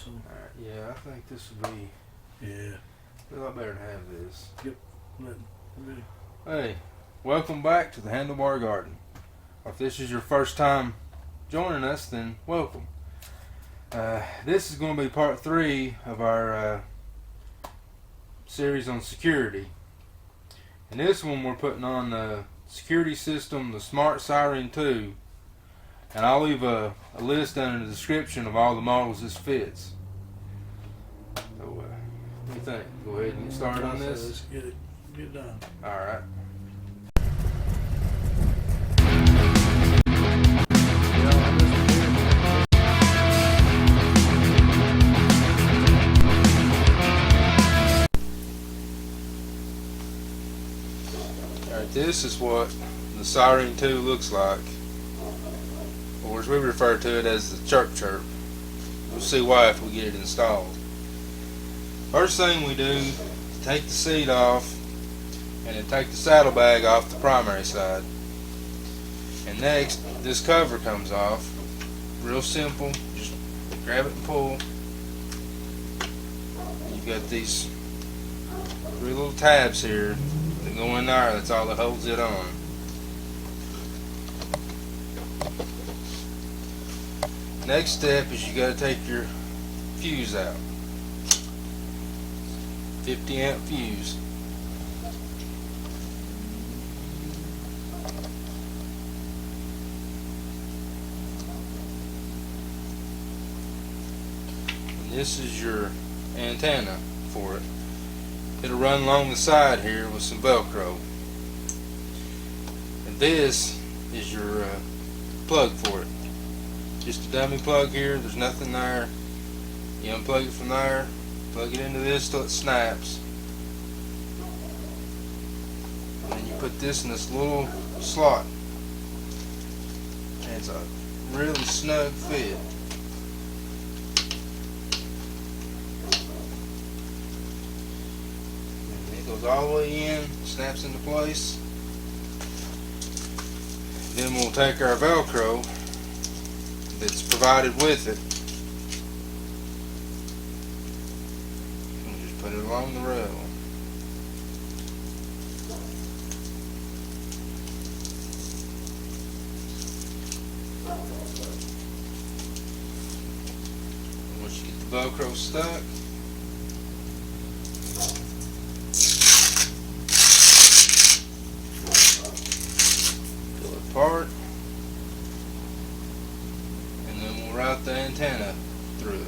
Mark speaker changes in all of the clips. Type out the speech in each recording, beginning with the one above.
Speaker 1: So
Speaker 2: Alright, yeah, I think this would be a lot better to have this.
Speaker 1: Yep. Really.
Speaker 2: Hey, welcome back to the Handlebar Garden. Or if this is your first time joining us, then welcome. This is going to be part 3 of our series on security. And this one we're putting on the security system, the Smart Siren 2. And I'll leave a list down in the description of all the models this fits. So, what do you think? Go ahead and get started on this?
Speaker 1: Let's get it done.
Speaker 2: Alright. Alright, this is what the Siren 2 looks like. Or as we refer to it as the chirp chirp. We'll see why after we get it installed. First thing we do is take the seat off and then take the saddlebag off the primary side. And next, this cover comes off. Real simple, just grab it and pull. And you've got these 3 little tabs here that go in there, that's all that holds it on. Next step is you got to take your fuse out. 50 amp fuse. And this is your antenna for it. It'll run along the side here with some Velcro. And this is your plug for it. Just a dummy plug here, there's nothing there. You unplug it from there, plug it into this till it snaps. And then you put this in this little slot. And it's a really snug fit. And it goes all the way in, snaps into place. Then we'll take our Velcro that's provided with it and just put it along the rail. Once you get the Velcro stuck, pull it apart. Route the antenna through it.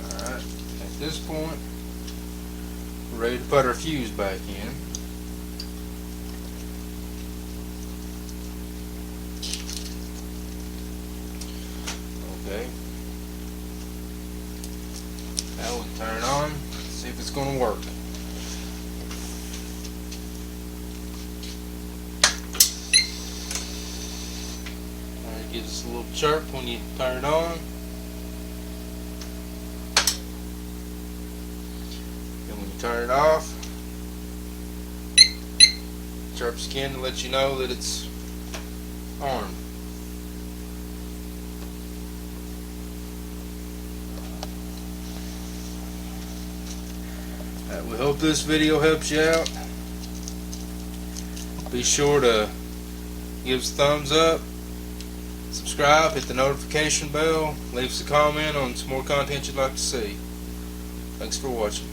Speaker 2: Alright, at this point, we're ready to put our fuse back in. Okay. Now we'll turn it on, see if it's going to work. It gives us a little chirp when you turn it on. And when you turn it off, it chirps again to let you know that it's armed. We hope this video helps you out. Be sure to give us a thumbs up, subscribe, hit the notification bell, leave us a comment on some more content you'd like to see. Thanks for watching.